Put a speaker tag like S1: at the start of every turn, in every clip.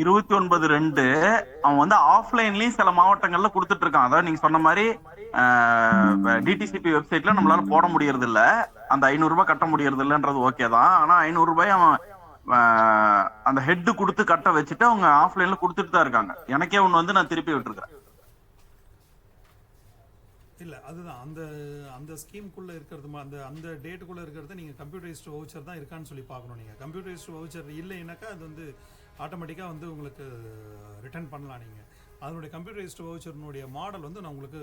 S1: 29/2 அவன் வந்து ஆஃப்லைன்லயும் சில மாவட்டங்கள்ல கொடுத்துட்டு இருக்கான். அதாவது நீங்க சொன்ன மாதிரி டிடிசிபி வெப்சைட்ல நம்மளால போட முடியறது இல்ல. அந்த 500 ரூபாய் கட்ட முடியறது இல்லன்றது ஓகே தான். ஆனா 500 ரூபாய் அவன் அந்த ஹெட் கொடுத்து கட்ட வச்சுட்டு அவங்க ஆஃப்லைன்ல கொடுத்துட்டு தான் இருக்காங்க. எனக்கே ஒண்ணு வந்து நான் திருப்பி விட்டுருக்கேன்.
S2: இல்லை அதுதான் அந்த அந்த ஸ்கீமுக்குள்ளே இருக்கிறது அந்த அந்த டேட்டுக்குள்ளே இருக்கிறத நீங்கள் கம்ப்யூட்டரைஸ்டு வவுச்சர் தான் இருக்கான்னு சொல்லி பார்க்கணும். நீங்கள் கம்ப்யூட்டரைஸ்டு வவுச்சர் இல்லைன்னாக்கா அது வந்து ஆட்டோமேட்டிக்காக வந்து உங்களுக்கு ரிட்டர்ன் பண்ணலாம். நீங்கள் அதனுடைய கம்ப்யூட்டரைஸ்டு வவுச்சர்னுடைய மாடல் வந்து நான் உங்களுக்கு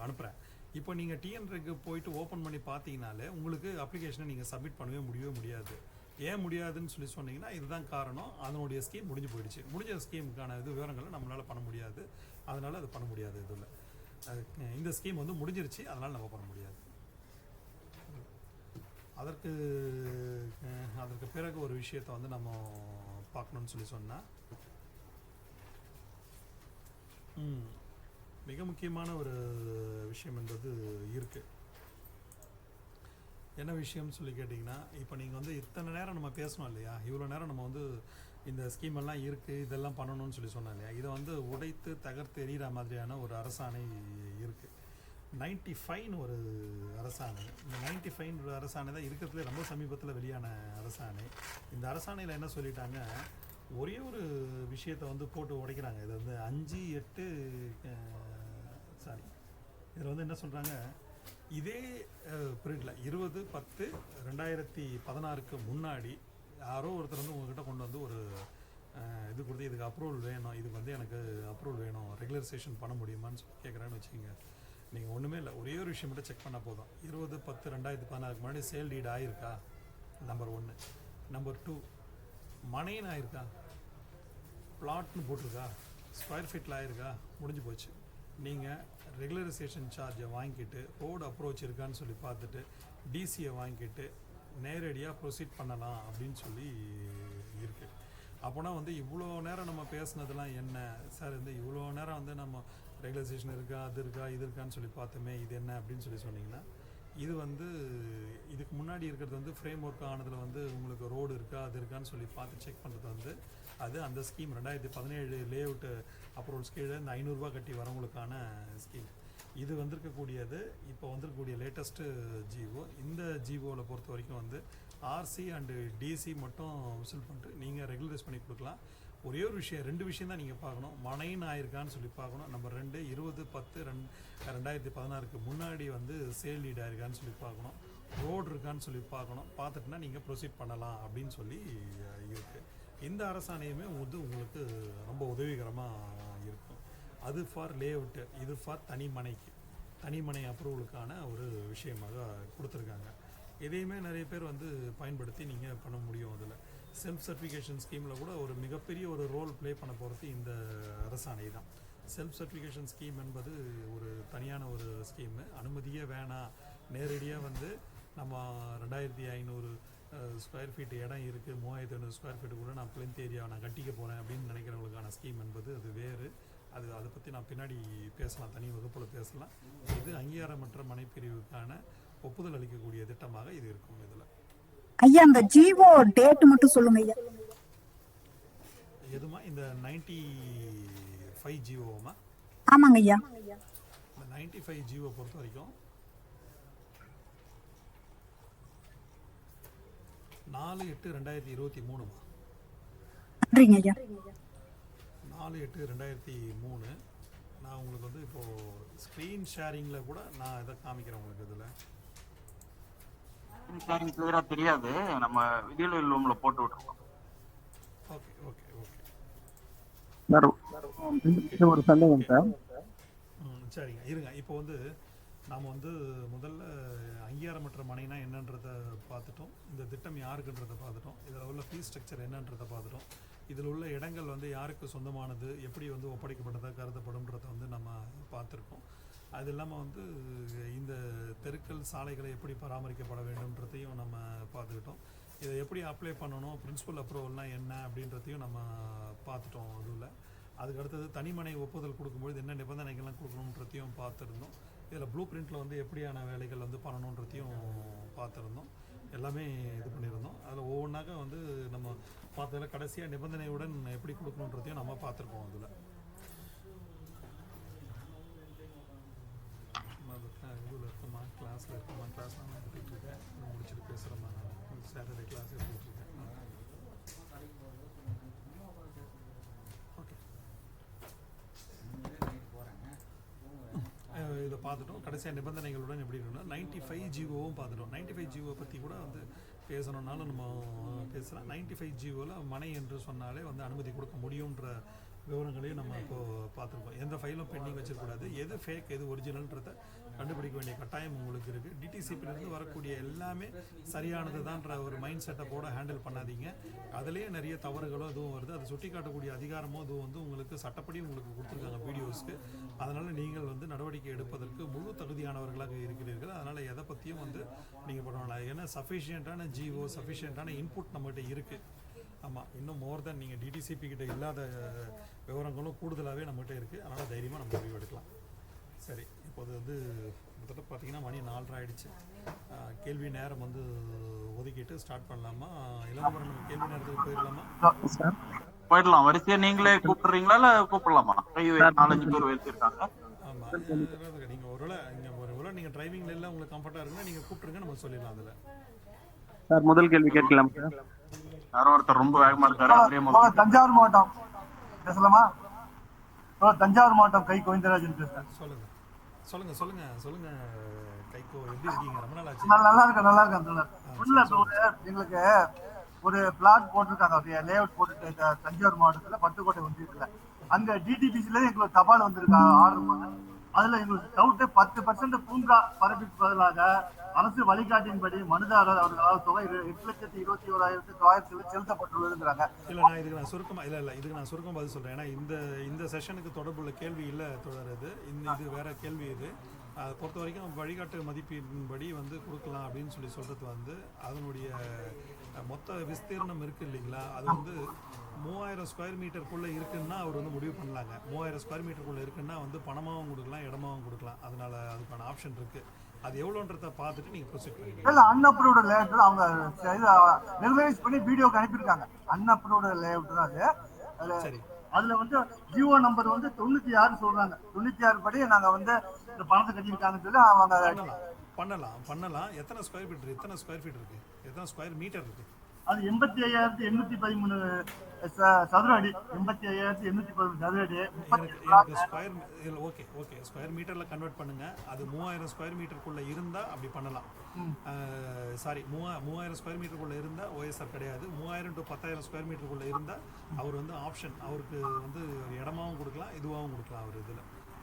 S2: அனுப்புகிறேன். இப்போ நீங்கள் டிஎன்ருக்கு போயிட்டு ஓப்பன் பண்ணி பார்த்தீங்கனாலே உங்களுக்கு அப்ளிகேஷனை நீங்கள் சப்மிட் முடியவே முடியாது. ஏன் முடியாதுன்னு சொல்லி சொன்னீங்கன்னா இதுதான் காரணம். அதனுடைய ஸ்கீம் முடிஞ்சு போயிடுச்சு. முடிஞ்ச ஸ்கீமுக்கான இது விவரங்களை நம்மளால் பண்ண முடியாது. அதனால் அது பண்ண முடியாது. இதில் இந்த ஸ்கீம் வந்து முடிஞ்சிருச்சு, அதனால் நம்ம பண்ண முடியாது. அதற்கு அதற்கு பிறகு ஒரு விஷயத்தை வந்து நம்ம பார்க்கணும்னு சொல்லி சொன்னால் மிக முக்கியமான ஒரு விஷயம் என்பது இருக்குது. என்ன விஷயம்னு சொல்லி கேட்டிங்கன்னா, இப்போ நீங்கள் வந்து இத்தனை நேரம் நம்ம பேசணும் இல்லையா, இவ்வளோ நேரம் நம்ம வந்து இந்த ஸ்கீமெல்லாம் இருக்குது, இதெல்லாம் பண்ணணும்னு சொல்லி சொன்னோம் இல்லையா, இதை வந்து உடைத்து தகர்த்து எறிகிற மாதிரியான ஒரு அரசாணை இருக்குது. 95 ஒரு அரசாணை. இந்த 95 ஒரு அரசாணை தான் இருக்கிறதுலே ரொம்ப சமீபத்தில் வெளியான அரசாணை. இந்த அரசாணையில் என்ன சொல்லிட்டாங்க, ஒரே ஒரு விஷயத்தை வந்து போட்டு உடைக்கிறாங்க. இது வந்து 5/8 சாரி இதில் வந்து என்ன சொல்கிறாங்க, இதே பீரியடில் 20/10/2016 முன்னாடி யாரோ ஒருத்தர் வந்து உங்கள்கிட்ட கொண்டு வந்து ஒரு இது கொடுத்து இதுக்கு அப்ரூவல் வேணும், இதுக்கு வந்து எனக்கு அப்ரூவல் வேணும், ரெகுலரைசேஷன் பண்ண முடியுமான்னு சொல்லி கேட்குறேன்னு வச்சுக்கோங்க. நீங்கள் ஒன்றுமே இல்லை, ஒரே ஒரு விஷயம் மட்டும் செக் பண்ணால் போதும். 20/10/2016 முன்னாடி சேல் டீட் ஆகிருக்கா, நம்பர் 1. நம்பர் 2, மனைன்னு ஆயிருக்கா, பிளாட்னு போட்டிருக்கா, ஸ்கொயர் ஃபீட்டில் ஆயிருக்கா, முடிஞ்சு போச்சு. நீங்கள் ரெகுலரைசேஷன் சார்ஜை வாங்கிட்டு ரோடு அப்ரோச் இருக்கான்னு சொல்லி பார்த்துட்டு டிசியை வாங்கிட்டு நேரடியாக ப்ரொசீட் பண்ணலாம் அப்படின்னு சொல்லி இருக்குது. அப்போனா வந்து இவ்வளோ நேரம் நம்ம பேசுனதெல்லாம் என்ன சார், இந்த இவ்வளோ நேரம் வந்து நம்ம ரெகுலரைசேஷன் இருக்கா, அது இருக்கா, இது இருக்கான்னு சொல்லி பார்த்தோமே, இது என்ன அப்படின்னு சொல்லி சொன்னிங்கன்னா, இது வந்து இதுக்கு முன்னாடி இருக்கிறது வந்து ஃப்ரேம் ஒர்க் ஆனதில் வந்து உங்களுக்கு ரோடு இருக்கா, அது இருக்கான்னு சொல்லி பார்த்து செக் பண்ணுறது வந்து அது அந்த ஸ்கீம் 2017 லே அவுட்டு அப்ரூவல்ஸ் கீழே இந்த 500 ரூபா கட்டி வரவங்களுக்கான ஸ்கீம். இது வந்திருக்கக்கூடியது இப்போ வந்திருக்கக்கூடிய லேட்டஸ்ட்டு ஜிஓ. இந்த ஜிஓவில் பொறுத்த வரைக்கும் வந்து ஆர்சி அண்டு டிசி மட்டும் விசில் பண்ணிட்டு நீங்கள் ரெகுலரைஸ் பண்ணி கொடுக்கலாம். ஒரே ஒரு விஷயம், 2 விஷயம் தான் நீங்கள் பார்க்கணும். மனைன்னு ஆயிருக்கான்னு சொல்லி பார்க்கணும். நம்பர் 2, 20/10/2016 முன்னாடி வந்து சேல் லீட் ஆயிருக்கான்னு சொல்லி பார்க்கணும். ரோடு இருக்கான்னு சொல்லி பார்க்கணும். பார்த்துட்டுனா நீங்கள் ப்ரொசீட் பண்ணலாம் அப்படின்னு சொல்லி இருக்குது. இந்த அரசாணையுமே வந்து உங்களுக்கு ரொம்ப உதவிகரமாக இருக்கும். அது ஃபார் லே அவுட்டு, இது ஃபார் தனிமனை அப்ரூவலுக்கான ஒரு விஷயமாக கொடுத்துருக்காங்க. இதையுமே நிறைய பேர் வந்து பயன்படுத்தி நீங்கள் பண்ண முடியும். அதில் செல்ஃப் சர்டிஃபிகேஷன் ஸ்கீமில் கூட ஒரு மிகப்பெரிய ஒரு ரோல் ப்ளே பண்ண போகிறது இந்த அரசாணை தான். செல்ஃப் சர்டிஃபிகேஷன் ஸ்கீம் என்பது ஒரு தனியான ஒரு ஸ்கீமு. அனுமதியே வேணாம், நேரடியாக வந்து நம்ம 2500 ஸ்கொயர் ஃபீட் இடம் இருக்குது, 3500 ஸ்கொயர் ஃபீட்டு கூட நான் பிளென்த் ஏரியாவை நான் கட்டிக்க போகிறேன் அப்படின்னு நினைக்கிறவங்களுக்கான ஸ்கீம் என்பது அது வேறு. அதை பற்றி நான் பின்னாடி பேசலாம், தனி வகுப்பில் பேசலாம். இது அங்கீகாரமற்ற மனைப்பிரிவுக்கான ஒப்புதல் அளிக்கக்கூடிய திட்டமாக இது இருக்கும். இதில்
S3: ஐயா அந்த ஜிஓ டேட் மட்டும் சொல்லுங்க ஐயா.
S2: எதுமா இந்த 95 ஜிஓமா?
S3: ஆமாங்க ஐயா.
S2: இந்த 95 ஜிஓ பொறுத்த வரைக்கும் 4/8/2023.
S3: நன்றிங்க ஐயா.
S2: 4/8/2003. நான் உங்களுக்கு வந்து இப்போது ஸ்க்ரீன் ஷேரிங்கில் கூட நான் இதை காமிக்கிறேன் உங்களுக்கு. இதில்
S1: கிளியரா தெரியாது, நம்ம வீடியோ ரூம்ல போட்டு விட்டுருவோம்.
S2: ஓகே ஓகே ஓகே
S4: ஒரு சந்தேகம் சார்.
S2: சரிங்க, இருங்க. இப்போ வந்து நாம் வந்து முதல்ல அங்கீகாரமற்ற மனைனா என்னன்றதை பார்த்துட்டோம், இந்த திட்டம் யாருக்குன்றதை பார்த்துட்டோம், இதில் உள்ள ஃபீஸ் ஸ்ட்ரக்சர் என்னன்றதை பார்த்துட்டோம், இதில் உள்ள இடங்கள் வந்து யாருக்கு சொந்தமானது, எப்படி வந்து ஒப்படைக்கப்பட்டதாக கருதப்படும்ன்றதை வந்து நம்ம பார்த்துருக்கோம். அது இல்லாமல் வந்து இந்த தெருக்கள் சாலைகளை எப்படி பராமரிக்கப்பட வேண்டும்ன்றதையும் நம்ம பார்த்துக்கிட்டோம். இதை எப்படி அப்ளை பண்ணணும், பிரின்சிபல் அப்ரூவல்னால் என்ன அப்படின்றதையும் நம்ம பார்த்துட்டோம். அதுக்கு அடுத்தது தனிமனை ஒப்புதல் கொடுக்கும்பொழுது என்ன நிபந்தனைகள்லாம் கொடுக்கணுன்றதையும் பார்த்துருந்தோம். இதில் ப்ளூ பிரிண்டில் வந்து எப்படியான வேலைகள் வந்து பண்ணணுன்றதையும் பார்த்துருந்தோம். எல்லாமே இது பண்ணியிருந்தோம். அதில் ஒவ்வொன்றாக வந்து நம்ம பார்த்ததில் கடைசியாக நிபந்தனையுடன் எப்படி கொடுக்கணுன்றதையும் நம்ம பார்த்துருக்கோம். அதில் இதில் இருக்கோமா, கிளாஸில் இருக்கோமா, கிளாஸில் நான் எடுத்துகிட்டு இருக்கேன், முடிச்சுட்டு பேசுகிறேம்மா. நான் சாட்டர்டே கிளாஸ் எடுத்துகிட்டு இருக்கேன். ஓகே, இதை பார்த்துட்டோம். கடைசியாக நிபந்தனைகளுடன் எப்படி இருக்குன்னா 95 ஜிஓவும் பார்த்துட்டோம். 95 ஜிஓ பற்றி கூட வந்து பேசணுன்னாலும் நம்ம பேசலாம். 95 ஜிஓவில் மனை என்று சொன்னாலே வந்து அனுமதி கொடுக்க முடியுன்ற விவரங்களையும் நம்ம இப்போது பார்த்துருக்கோம். எந்த ஃபைலும் பெண்டிங் வச்சிருக்கூடாது. எது ஃபேக் எது ஒரிஜினல்ன்றதை கண்டுபிடிக்க வேண்டிய கட்டாயம் உங்களுக்கு இருக்குது. டிடிசிபிலேருந்து வரக்கூடிய எல்லாமே சரியானது தான்ற ஒரு மைண்ட் செட்டப்போடு ஹேண்டில் பண்ணாதீங்க. அதுலேயே நிறைய தவறுகளும் எதுவும் வருது. அதை சுட்டி காட்டக்கூடிய அதிகாரமும் அதுவும் வந்து உங்களுக்கு சட்டப்படி உங்களுக்கு கொடுத்துருக்காங்க வீடியோஸ்க்கு. அதனால் நீங்கள் வந்து நடவடிக்கை எடுப்பதற்கு முழு தகுதியானவர்களாக இருக்கிறீர்கள். அதனால் எதை பற்றியும் வந்து நீங்கள் பண்ணலாம். ஏன்னா சஃபிஷியண்ட்டான ஜிஓ, சஃபிஷியண்ட்டான இன்புட் நம்மகிட்ட இருக்குது. ஆமாம், இன்னும் மோர் தென் நீங்கள் டிடிசிபி கிட்ட இல்லாத விவரங்களும் கூடுதலாகவே நம்மகிட்ட இருக்குது. அதனால் தைரியமாக நம்ம முடிவு எடுக்கலாம். சரி, இப்போது வந்து மொத்தம் பார்த்தீங்கன்னா மணி 4:30 ஆகிடுச்சு. கேள்வி நேரம் வந்து ஒதுக்கிட்டு ஸ்டார்ட் பண்ணலாமா? இளம்பரம் கேள்வி நேரத்துக்கு போயிடலாமா?
S1: போயிடலாம். வரிசையா நீங்களே கூப்பிடுறீங்களா இல்லை கூப்பிடலாமா? 4-5 பேர் வச்சிருக்காங்க.
S2: ஆமாம், நீங்கள் ஒருவேளை நீங்கள் டிரைவிங்கில் இல்லை, உங்களுக்கு கம்ஃபர்ட்டாக இருக்குன்னா நீங்கள் கூப்பிட்டுருங்க, நம்ம சொல்லிடலாம். அதில்
S4: சார் முதல் கேள்வி கேட்கலாம் சார்.
S1: யாரோ ஒருத்தர் ரொம்ப வேகமா இருக்காரு.
S5: தஞ்சாவூர் மாவட்டம் பேசலாமா? தஞ்சாவூர் மாவட்டம் கை கோவிந்தராஜன் பேசுறேன்.
S2: சொல்லுங்க கைகோ, எப்படி இருக்கீங்க? ரொம்ப நாள் ஆச்சு.
S5: நல்லா இருக்கேன். எங்களுக்கு ஒரு பிளாட் போட்டிருக்காங்க, லே அவுட் போட்டு தஞ்சாவூர் மாவட்டத்துல பட்டுக்கோட்டை ஒன்றியத்துல. அங்க டிடிபிசில எங்களுக்கு தபால் வந்திருக்கா ஆர்டர் பண்ண. அதுல எங்களுக்கு டவுட் 10% பூங்கா பரப்பிற்கு பதிலாக அரசு வழிகாட்டின்படி மனுதாரர் அவர்களால் தொகை 8,21,900 செலுத்தப்பட்டுள்ளதுங்கிறாங்க.
S2: இல்ல, நான் இதுக்கு நான் சுருக்கமா பதில் சொல்றேன். ஏன்னா இந்த செஷனுக்கு தொடர்புள்ள கேள்வி இல்ல தொடருது. இது வேற கேள்வி. இது அதை பொறுத்த வரைக்கும் வழிகாட்டு மதிப்பின்படி வந்து கொடுக்கலாம் அப்படின்னு சொல்றது வந்து அதனுடைய மொத்த விஸ்தீர்ணம் இருக்கு இல்லைங்களா? அது வந்து 3000 ஸ்கொயர் மீட்டருக்குள்ள இருக்குன்னா அவர் வந்து முடிவு பண்ணலாங்க. 3000 ஸ்கொயர் மீட்டருக்குள்ள இருக்குன்னா வந்து பணமாகவும் கொடுக்கலாம், இடமாவும் கொடுக்கலாம். அதனால அதுக்கான ஆப்ஷன் இருக்கு. அது எவ்வளோன்றத பார்த்துட்டு நீங்க ப்ரொசீட் பண்ணுவீங்க.
S5: இல்ல, அன்அப்ரூவ்டு லேஅவுட்ல அவங்க ரெகுலரைஸ் பண்ணி வீடியோக்கு அனுப்பியிருக்காங்க. அன்அப்ரூவ்டு லேஅவுட் தான் அது.
S2: சரி,
S5: அதுல வந்து ஜிஓ நம்பர் வந்து 96 சொல்றாங்க. 96 படி நாங்க வந்து இந்த பணத்தை கட்டியிருக்காங்கன்னு சொல்லி அவங்க
S2: பண்ணலாம். எத்தனை ஸ்கொயர் ஃபீட் இருக்கு? எத்தனை ஸ்கொயர் மீட்டர் இருக்கு?
S5: அது 85,813 சதுர அடி. 85,813 சதுர அடி.
S2: ஓகே, ஸ்கொயர் மீட்டர்ல கன்வெர்ட் பண்ணுங்க. அது 3000 ஸ்கொயர் மீட்டருக்குள்ள இருந்தா அப்படி பண்ணலாம். சாரி, 3000 ஸ்கொயர் மீட்டருக்குள்ள இருந்தா ஓஎஸ்ஆர் கிடையாது. 3000 to 10,000 ஸ்கொயர் மீட்டருக்குள்ள இருந்தா அவர் வந்து ஆப்ஷன், அவருக்கு வந்து இடமாவும் கொடுக்கலாம், இதுவாகவும் கொடுக்கலாம். அவர் இதுல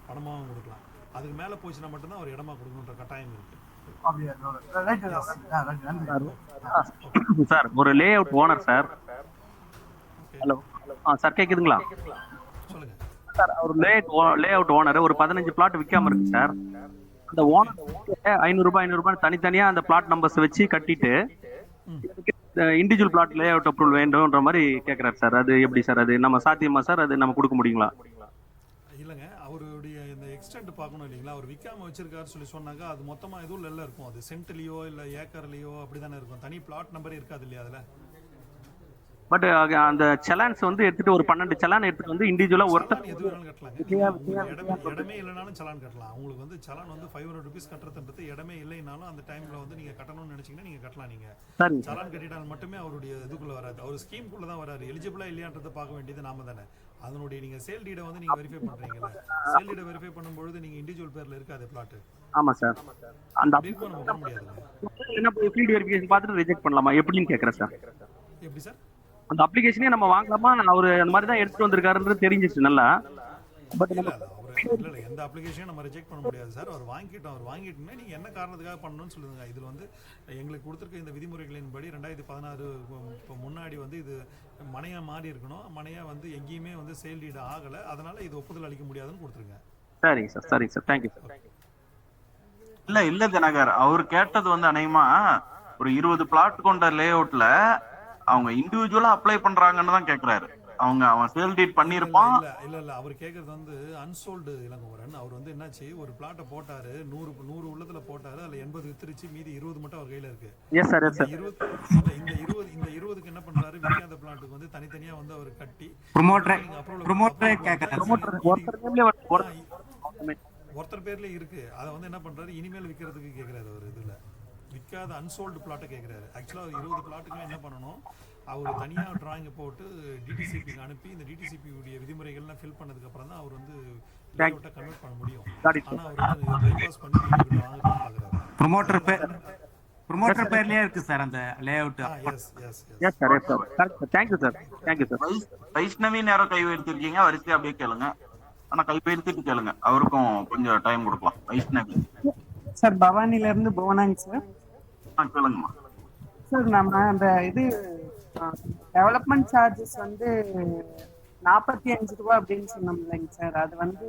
S2: பணமாகவும் கொடுக்கலாம். அதுக்கு மேல போச்சுன்னா மட்டும்தான் அவர் இடமா கொடுக்கணுன்ற கட்டாயம் இருக்கு.
S4: சார் ஒரு lay out owner sir. Hello sir, கேக்குதுங்களா?
S2: சொல்லுங்க
S4: சார். ஒரு லே அவுட் ஓனர் ஒரு 15 பிளாட் விற்காம இருக்கு சார். அந்த ஓனர் 500 தனித்தனியா அந்த பிளாட் நம்பர்ஸ் வச்சு கட்டிட்டு individual plot layout approval வேண்டும்ன்ற மாதிரி கேட்கறாரு சார். அது எப்படி சார்? அது நம்ம சாத்தியமா சார்? அது நம்ம கொடுக்க முடியுங்களா?
S2: இல்லைங்க, அவருடைய இந்த எக்ஸ்டெண்ட் பார்க்கணும் இல்லைங்களா? அவர் விற்காம வச்சிருக்காரு சொல்லி சொன்னாங்க. அது மொத்தமாக எதுவும் எல்லாம் இருக்கும். அது சென்ட்லேயோ இல்லை ஏக்கர்லேயோ அப்படி தானே இருக்கும். தனி பிளாட் நம்பரே இருக்காது இல்லையா அதில்?
S4: பட் அந்த செலான்ஸ் வந்து எடுத்துட்டு ஒரு 12 செலான் எடுத்துட்டு வந்து இண்டிவிஜுவலா ஒருத்தர்
S2: எது வேணாலும் கட்டலாங்க. இடமே இல்லைனாலும் சலான் கட்டலாம். உங்களுக்கு வந்து சலான் வந்து 500 rupees கட்டுறதுன்றது இடமே இல்லைனாலும் அந்த டைம்ல வந்து நீங்க கட்டணும்னு நினைச்சீங்கன்னா நீங்க கட்டலாம். நீங்க சலான் கட்டிட்டால் மட்டுமே அவருடைய இதுக்குள்ள வராது. அவர் ஸ்கீமுக்குள்ள தான் வராரு. எலிஜிபிளா இல்லையான்றதை பார்க்க வேண்டியது நாம தானே. அதனுடைய நீங்க சேல் டீடை வந்து நீங்க வெரிஃபை பண்றீங்கல்ல, சேல் டீடை வெரிஃபை பண்ணும்போது நீங்க இண்டிவிஜுவல் பேர்ல இருக்காது பிளாட்.
S4: ஆமா சார். அந்த
S2: நம்ம பண்ண முடியாதுங்க.
S4: என்ன ஃபீல்ட் வெரிஃபிகேஷன் பார்த்துட்டு ரிஜெக்ட் பண்ணலாமா எப்படின்னு கேக்குறேன் சார்.
S2: எப்படி சார்?
S4: அந்த அப்ளிகேஷனே நம்ம வாங்கலாமா? அவரு அந்த மாதிரி தான் எடுத்துட்டு வந்திருக்காருன்றது தெரிஞ்சிச்சு நல்லா. பட்
S2: இல்ல எந்த அப்ளிகேஷனும் நம்ம ரிஜெக்ட் பண்ண முடியாது சார். அவர் வாங்கிட்டோம்னா நீங்க என்ன காரணத்துக்காக பண்ணணும்னு சொல்லுங்க. இதுல வந்து எங்களுக்கு கொடுத்துருக்க இந்த விதிமுறைகளின்படி 2016 முன்னாடி வந்து இது மனையா மாறி இருக்கணும். மனையா வந்து எங்கேயுமே வந்து சேல் டீட் ஆகல. அதனால இது ஒப்புதல் அளிக்க முடியாதுன்னு கொடுத்துருங்க.
S4: சரிங்க சார். Thank you sir.
S1: இல்ல தினகர், அவர் கேட்டது வந்து அநேகமா ஒரு 20 பிளாட் கொண்ட லே அவுட்ல அவங்க இண்டிவிஜுவலா அப்ளை பண்றாங்கன்னு தான் கேக்குறாரு. அவன் சேல் டீட்
S2: இல்ல
S1: பண்ணிருப்பான்.
S2: இல்ல இல்ல இல்ல அவர் கேக்குறது வந்து அன்சோல்டு இளங்குமரன். அவர் வந்து என்னாச்சு, ஒரு பிளாட்டை போட்டாரு, 100 உள்ளத்துல போட்டாரு, அதுல 80 வித்துருச்சு, மீதி 20 மட்டும் அவர் கையில இருக்கு.
S4: எஸ் சார், எஸ்
S2: இந்த
S4: சார்.
S2: 20 இந்த 20க்கு என்ன பண்றாரு, விற்காத பிளாட்டுக்கு வந்து தனித்தனியா வந்து அவர் கட்டி
S6: ப்ரொமோட்டரே
S2: நீங்க
S6: ப்ரொமோட்டரே கேட்கறேன் சார்.
S4: ஒருத்தர் நேம்ல
S2: ஒருத்தர் பேர்ல இருக்கு, அதை வந்து என்ன பண்றாரு, இனிமேல் விற்கிறதுக்கு கேட்கறாரு. அவர் இதுல விற்காத அன்சோல்டு பிளாட்டை கேட்கறாரு. ஆக்சுவலா 20 பிளாட்டுக்குமே என்ன பண்ணணும், அவர் தனியா டிராயிங் போட்டு டிடிசிபிக்கு அனுப்பி இந்த டிடிசிபி உடைய விதிமுறைகள்லாம் ஃபில் பண்ணதுக்கு அப்புறம் தான் அவர் வந்து லேஅவுட்டை கன்வெர்ட் பண்ண முடியும். ஆனா அவர் வந்து பைபாஸ் பண்ணி வாங்க பாக்குறாரு.
S6: ப்ரொமோட்டர் பேர்லயே இருக்கு சார் அந்த layout.
S2: Yes yes
S4: yes sir, yes sir. Correct. Thank you sir, thank you sir.
S1: Vaishnavi நேரம் கை வைத்திருக்கீங்க, வரிசையா அப்படியே கேளுங்க. ஆனா கை வைத்துட்டு கேளுங்க, அவருக்கும் கொஞ்சம் டைம் கொடுக்கலாம். வைஷ்ணவி
S7: சார் பவானில இருந்து புவனாங்க சார்.
S1: கேளுங்கம்மா.
S7: சார் நம்ம அந்த இது டெவலப்மெண்ட் சார்ஜஸ் வந்து 45 ரூபா அப்படின்னு சொன்னோம் இல்லைங்க சார், அது வந்து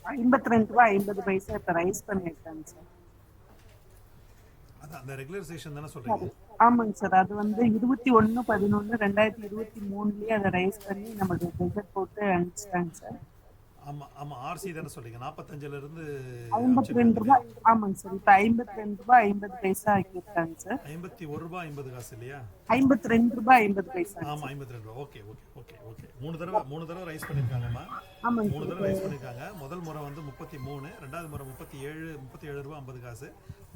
S7: 52 ரூபா 50 பைசா இப்ப ரைஸ் பண்ணிருக்காங்க சார்.
S2: அது அந்த ரெகுலரைசேஷன் தானே சொல்றீங்க?
S7: ஆமாங்க சார், அது வந்து 21/11/2023 அதை ரைஸ் பண்ணி நமக்கு ரிசல்ட் போட்டு அனுப்பிச்சிட்டாங்க சார்.
S2: ஆமா ஆமா, ஆர்சி தானே சொல்றீங்க. 45ல இருந்து
S7: 52 ரூபாய். ஆமாங்க சார், இப்ப 52 ரூபாய் 50 பைசா ஆக்கியிருக்காங்க சார்.
S2: 51 ரூபாய் 50 காசு இல்லையா?
S7: 52 ரூபாய் 50 பைசா.
S2: ஆமா, 52 ரூபாய். Okay okay okay okay. மூணு தடவை ரைஸ் பண்ணிருக்காங்கம்மா.
S7: ஆமாங்க
S2: 3 தடவை ரைஸ் பண்ணிருக்காங்க. முதல் முறை வந்து 33, ரெண்டாவது முறை 37 ரூபாய் 50 காசு,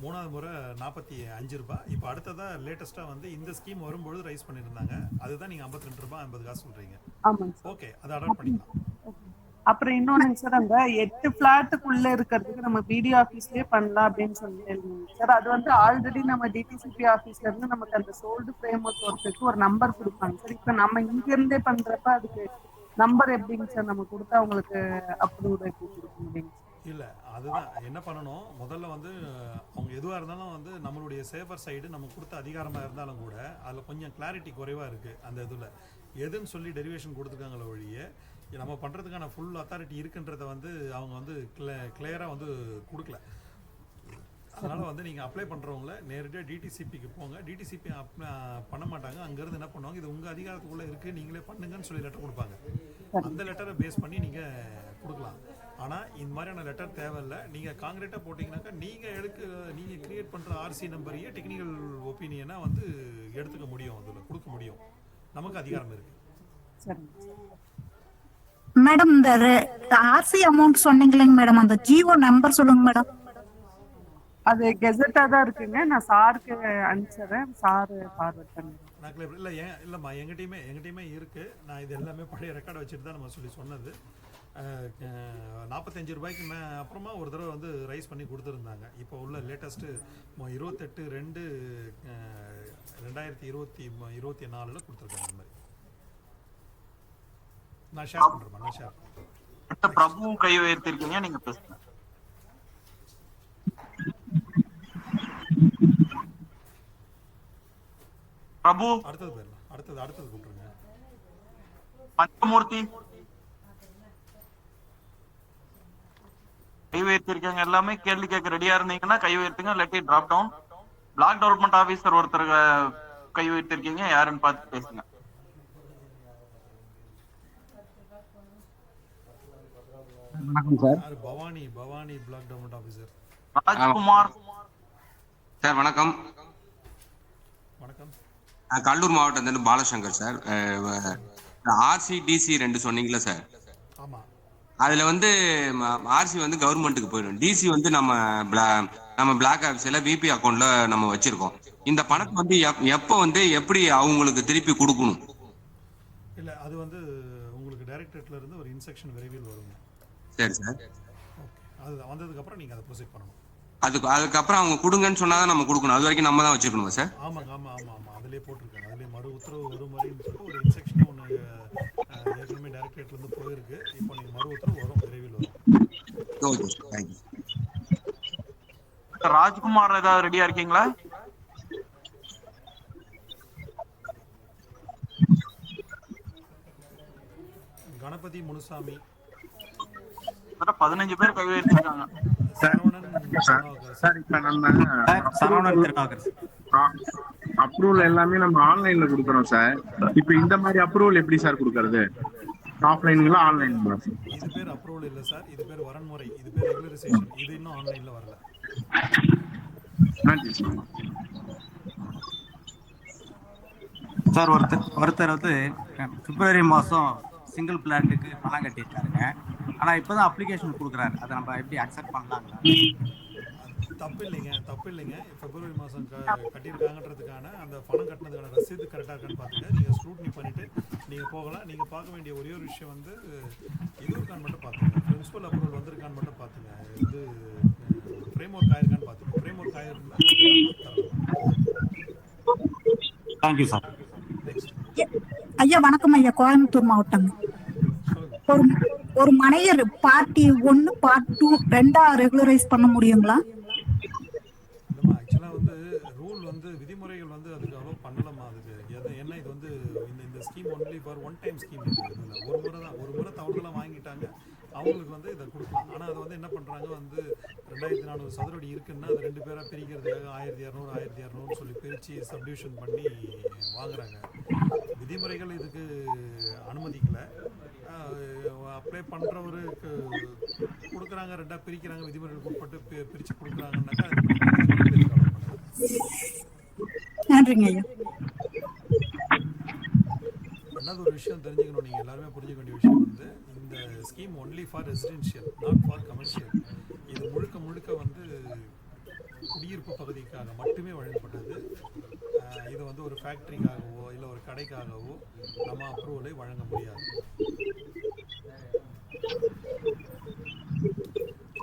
S2: மூணாவது முறை 45 ரூபாய். இப்போ அடுத்ததா லேட்டஸ்டா வந்து இந்த ஸ்கீம் வரும்போது ரைஸ் பண்ணிருந்தாங்க. அதுதான் நீங்க 52 ரூபாய் 50 காசு சொல்றீங்க.
S7: ஆமாங்க சார்.
S2: ஓகே, அதை அடாப்ட் பண்ணிக்கலாம்.
S7: அப்புறம் இன்னொன்னு சார், அந்த 8 பிளாட்டுக்குள்ள இருக்கிறதுக்கு நம்ம பிடிஓ ஆபீஸ்லயே பண்ணலாம் அப்படின்னு சொல்லி சார். அது வந்து ஆல்ரெடி நம்ம டிடிசிபி ஆபீஸ்ல இருந்து நமக்கு அந்த சோல்டு ஃப்ரேம் ஒர்க்கு ஒரு நம்பர் கொடுப்பாங்க சார். இப்ப நம்ம இங்க இருந்தே பண்றப்ப அதுக்கு நம்பர் எப்படிங்க சார் நம்ம கொடுத்தா அவங்களுக்கு அப்ரூவ் எப்படி கொடுக்க முடியுங்க?
S2: இல்லை, அதுதான் என்ன பண்ணணும். முதல்ல வந்து அவங்க எதுவாக இருந்தாலும் வந்து நம்மளுடைய சேஃபர் சைடு நம்ம கொடுத்த அதிகாரமாக இருந்தாலும் கூட அதில் கொஞ்சம் கிளாரிட்டி குறைவாக இருக்குது. அந்த இதில் எதுன்னு சொல்லி டெரிவேஷன் கொடுத்துருக்காங்களோ ஒழிய நம்ம பண்ணுறதுக்கான ஃபுல் அத்தாரிட்டி இருக்குன்றதை வந்து அவங்க வந்து கிளியராக வந்து கொடுக்கல. அதனால் வந்து நீங்கள் அப்ளை பண்ணுறவங்கள நேரடியாக டிடிசிபிக்கு போங்க. டிடிசிபி பண்ண மாட்டாங்க. அங்கேருந்து என்ன பண்ணுவாங்க, இது உங்கள் அதிகாரத்துக்குள்ளே இருக்குது, நீங்களே பண்ணுங்கன்னு சொல்லி லெட்டர் கொடுப்பாங்க. அந்த லெட்டரை பேஸ் பண்ணி நீங்கள் கொடுக்கலாம். ஆனால் இந்த மாதிரியான லெட்டர் தேவையில்லை. நீங்கள் காங்கிரீட்டாக போட்டிங்கனாக்கா நீங்கள் கிரியேட் பண்ணுற ஆர்சி நம்பரையே டெக்னிக்கல் ஒப்பீனியனாக வந்து எடுத்துக்க முடியும், அதில் கொடுக்க முடியும். நமக்கு அதிகாரம் இருக்குது.
S3: மேடம் இந்த ஆர்சி அமௌண்ட் சொன்னீங்களேங்க மேடம், அந்த ஜிஓ நம்பர் சொல்லுங்க மேடம்.
S7: அது கெசட்டா தான் இருக்குங்க. நான் சாருக்கு அனுப்பிச்சிடுறேன், சாரு ஃபார்வர்ட் பண்ணிடுறேன்.
S2: இல்லை இல்லைம்மா, எங்கிட்டையுமே இருக்குது. நான் இது எல்லாமே பழைய ரெக்கார்டை வச்சுட்டு தான் நம்ம சொன்னது. 45 ரூபாய்க்கு அப்புறமா ஒரு தடவை வந்து ரைஸ் பண்ணி கொடுத்துருந்தாங்க. இப்போ உள்ள லேட்டஸ்ட்டு 28/2/2024 கொடுத்துருக்காங்க. இந்த மாதிரி நான் ஷேர் பண்ணுறேன்.
S1: பிரபு கை உயர்த்திருக்கீங்க, நீங்க பேசுங்க. பிரபு
S2: அடுத்தது போயிடலாம். அடுத்தது கூப்பிட்டுருங்க.
S1: பஞ்சமூர்த்தி கை உயர்த்திருக்காங்க. எல்லாமே கேள்வி கேட்க ரெடியா இருந்தீங்கன்னா கை உயர்த்துங்க, இல்லாட்டி drop down. Block development officer ஒருத்தர் கை உயர்த்திருக்கீங்க, யாருன்னு பார்த்து பேசுங்க.
S8: வணக்கம் sir.
S2: Bhavani block development officer.
S1: Rajkumar
S8: sir வணக்கம்.
S2: வணக்கம்.
S8: கடலூர் மாவட்டத்திலிருந்து பாலசங்கர் சார். RCDC 2 சொன்னீங்களா சார்?
S2: ஆமா.
S8: அதுல வந்து RC வந்து கவர்மெண்ட்டுக்கு போயிடும், DC வந்து நம்ம பிளாக் ஆஃபீஸ்ல VP அக்கௌண்ட்ல நம்ம வச்சிருக்கோம். இந்த பணத்தை வந்து எப்போ வந்து எப்படி அவங்களுக்கு திருப்பி கொடுக்கணும்?
S2: இல்ல, அது வந்து உங்களுக்கு டைரக்டரேட்ல இருந்து ஒரு இன்ஸ்ட்ரக்ஷன் விரைவில் வருங்க.
S8: சரி சார்.
S2: ஓகே, அது வந்ததுக்கு அப்புறம் நீங்க அதை ப்ரொசீட் பண்ணணும்.
S8: அதுக்கப்புறம் அவங்க கொடுங்கன்னு சொன்னாதான் நம்ம கொடுக்கணும். அது வரைக்கும் நம்ம தான் வச்சுக்கணுமா சார்?
S2: ஆமாங்க, ஆமா. அதிலே போட்டிருக்காங்க. அதிலே மறு உத்தரவு வரும் வரைன்னு சொல்லிட்டு ஒரு இன்ஸ்ட்ரக்ஷன் ஒன்று ஏற்கனவே டைரக்டரேட்ல இருந்து போயிருக்கு. இப்போ நீங்க மறு உத்தரவு வரும், விரைவில் வரும்.
S8: Okay sir, thank you.
S1: ராஜ்குமார் ஏதாவது ரெடியா இருக்கீங்களா?
S2: கணபதி முனுசாமி.
S1: 15 பேர் கை உயர்த்திருக்காங்க.
S2: சரவணன்
S6: சார் இப்ப நம்ம சரவணன் திருநாகர்
S9: அப்ரூவல் எல்லாமே நம்ம ஆன்லைன்ல கொடுக்குறோம் சார். இப்போ இந்த மாதிரி அப்ரூவல் எப்படி சார் கொடுக்கறது? ஆஃப்லைனுங்களா ஆன்லைனுங்களா சார்?
S2: இது பேர் அப்ரூவல் இல்லை சார், இது பேர் வரன்முறை, இது பேர் ரெகுலரைசேஷன். இது இன்னும் ஆன்லைன்ல வரல.
S9: நன்றி சார்.
S6: சார் ஒருத்தர் வந்து பிப்ரவரி மாதம் சிங்கிள் பிளாட்டுக்கு பணம் கட்டியிருக்காருங்க. ஆனால் இப்போ தான் அப்ளிகேஷன் கொடுக்குறாரு. அதை நம்ம எப்படி அக்செப்ட் பண்ணலாங்களா?
S2: தப்பு இல்லைங்க. பிப்ரவரி மாதம் கட்டியிருக்காங்கன்றதுக்கான அந்த பணம் கட்டினதுக்கான ரசீது கரெக்டாக இருக்கான்னு பார்த்துங்க. நீங்கள் ஸ்க்ரூட்னி பண்ணிவிட்டு நீங்கள் போகலாம். நீங்கள் பார்க்க வேண்டிய ஒரே ஒரு விஷயம் வந்து இது இருக்கான்னு மட்டும் பார்த்துங்க, பிரின்சிபல் அப்ரூவல் வந்திருக்கான்னு மட்டும் பார்த்துங்க, இது ஃப்ரேம் ஒர்க் ஆயிருக்கான்னு பார்த்துங்க. ஃப்ரேம் ஒர்க் ஆயிருந்தா
S6: தேங்க்யூ சார்.
S3: ஐயா வணக்கம் ஐயா, கோயம்புத்தூர் மாவட்டம். ஒரு ஒரு மனையர் பார்ட்டி 1 பார்ட் 2 ரெண்டா ரெகுலரைஸ் பண்ண முடியுங்களா?
S2: இல்லைம்மா, ஆக்சுவலாக வந்து ரூல் வந்து விதிமுறைகள் வந்து அதுக்கு அலோவ் பண்ணலாமா? அதுக்கு ஏன்னா இது வந்து இந்த scheme only for one time scheme. இது இல்லை, ஒரு முறை தவறுதலாக வாங்கிட்டாங்க அவங்களுக்கு வந்து இதை கொடுக்கலாம். ஆனால் அது வந்து என்ன பண்ணுறாங்க வந்து 2400 சதுரடி இருக்குன்னா அது 2 பேராக பிரிக்கிறதுக்காக 1200 1200 சொல்லி பிரித்து சப்டிவிஷன் பண்ணி வாங்குறாங்க. விதிமுறைகள் இதுக்கு அனுமதிக்கல. அப்ளை பண்ணுறவருக்கு கொடுக்குறாங்க, 2ஆக பிரிக்கிறாங்க, விதிமுறைகளுக்கு உட்பட்டு பிரித்து கொடுக்குறாங்கன்னாக்கா
S3: நன்றிங்க ஐயா.
S2: ரெண்டாவது ஒரு விஷயம் தெரிஞ்சுக்கணும், நீங்கள் எல்லாருமே புரிஞ்சுக்க வேண்டிய விஷயம் வந்து இந்த scheme only for residential, not for commercial. இது முழுக்க வந்து குடியிருப்பு பகுதிக்காக மட்டுமே வழங்கப்பட்டது. இது வந்து ஒரு ஃபேக்ட்ரிக்காகவோ இல்லை ஒரு கடைக்காகவோ நம்ம அப்ரூவலை வழங்க முடியாது.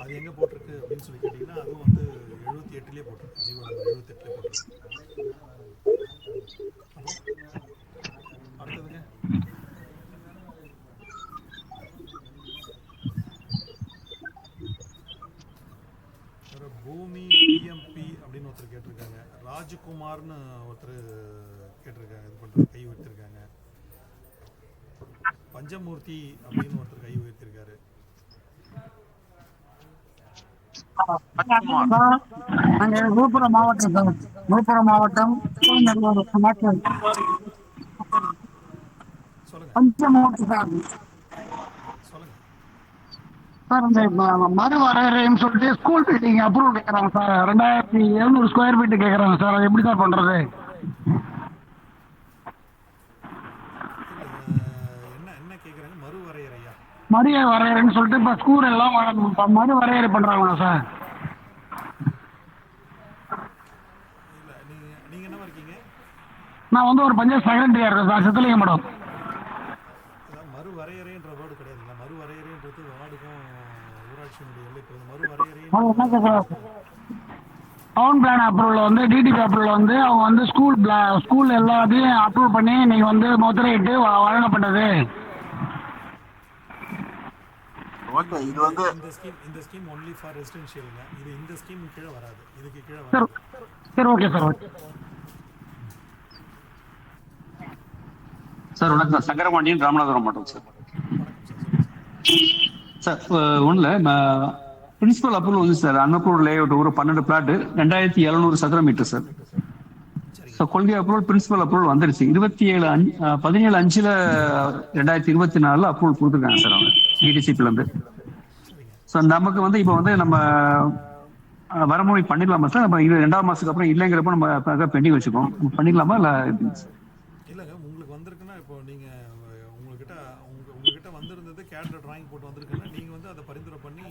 S2: அது எங்கே போட்டிருக்கு அப்படின்னு சொல்லி கேட்டிங்கன்னா அதுவும் வந்து 78லேயே போட்டிருக்கு, ஜீவோ நம்பர் 78லேயே போட்டிருக்கு. அடுத்ததுங்க பூமி பிஎம்பி அப்படின்னு ஒருத்தர் கேட்டிருக்காங்க. ராஜ்குமார்னு ஒருத்தர் கேட்டிருக்காங்க, இது பண்ணுற கை உயர்த்திருக்காங்க. பஞ்சமூர்த்தி அப்படின்னு ஒருத்தர் கை உயர்த்திருக்காரு.
S10: விழுப்புரம் மாவட்டம் பஞ்சமூர்த்தி சார். சார் இந்த மறுவரையறைன்னு சொல்லிட்டு ஸ்கூல் பில்டிங் அப்ரூவல் கேட்குறாங்க சார். 2700 ஸ்கொயர் ஃபீட்டு கேட்குறாங்க சார். அது எப்படி சார் பண்ணுறது?
S2: என்ன கேட்குறாங்க? மறுவரையறையா?
S10: மறுவரையறைன்னு சொல்லிட்டு இப்போ ஸ்கூல் எல்லாம் மறுவரையறை பண்ணுறாங்களா சார்?
S2: இல்லை, நீங்கள் என்னவா இருக்கீங்க?
S10: நான் வந்து ஒரு பஞ்சாயத்து செக்ரட்டரியா இருக்கேன் சார், சித்தலிங்கம் மேடம்.
S2: அதான் மறுவரையறைன்ற வேர்டு கிடையாதுங்களா? மறுவரையறைன்றது வார்டுக்கும் ஊராட்சியினுடைய எல்லை. இப்போ மறுவரையறை
S10: டவுன் பிளான் அப்ரூவல் வந்து டிடிபி அப்ரூவல் வந்து அவங்க வந்து ஸ்கூல் எல்லாத்தையும் அப்ரூவ் பண்ணி நீங்கள் வந்து முத்திரையிட்டு வழங்கப்பட்டது.
S1: ஓகே, இது வந்து
S2: இந்த ஸ்கீம் ஒன்லி ஃபார் ரெசிடென்ஷியலுங்க. இது இந்த ஸ்கீம் கீழே வராது, இதுக்கு கீழே
S10: சார்.
S2: வராது.
S10: சரி, ஓகே சார். ஓகே
S11: சார் வணக்கம். சங்கரபாண்டியன், ராமநாதபுரம் மாவட்டம் சார். சார் ஒன்றும் இல்லை, பிரின்சிபல் அப்ரூவல் வந்து சார் அன்அப்ரூவல் லேஅவுட் ஒரு 12 பிளாட் 2700 சதுர மீட்டர் சார். ஸோ கொள்கை அப்ரூவல் பிரின்சிபல் அப்ரூவல் வந்துருச்சு. 17/5/2024 அப்ரூவல் கொடுத்துருக்காங்க சார் அவங்க டிடிசிபிலேருந்து. ஸோ நமக்கு வந்து இப்போ வந்து நம்ம வரமொழி பண்ணிடலாமா சார்? நம்ம இது 2ஆம் மாதத்துக்கு அப்புறம் இல்லைங்கிறப்ப நம்ம பெண்டிங் வச்சுக்கோம், பண்ணிடலாமா இல்லை?
S2: இல்லைங்க, உங்களுக்கு வந்திருக்குன்னா இப்போ நீங்கள் உங்ககிட்ட வந்திருந்தது கேட்ல டிராயிங் போட்டு வந்திருக்குன்னா நீங்கள் வந்து அதை பரிந்துரை பண்ணி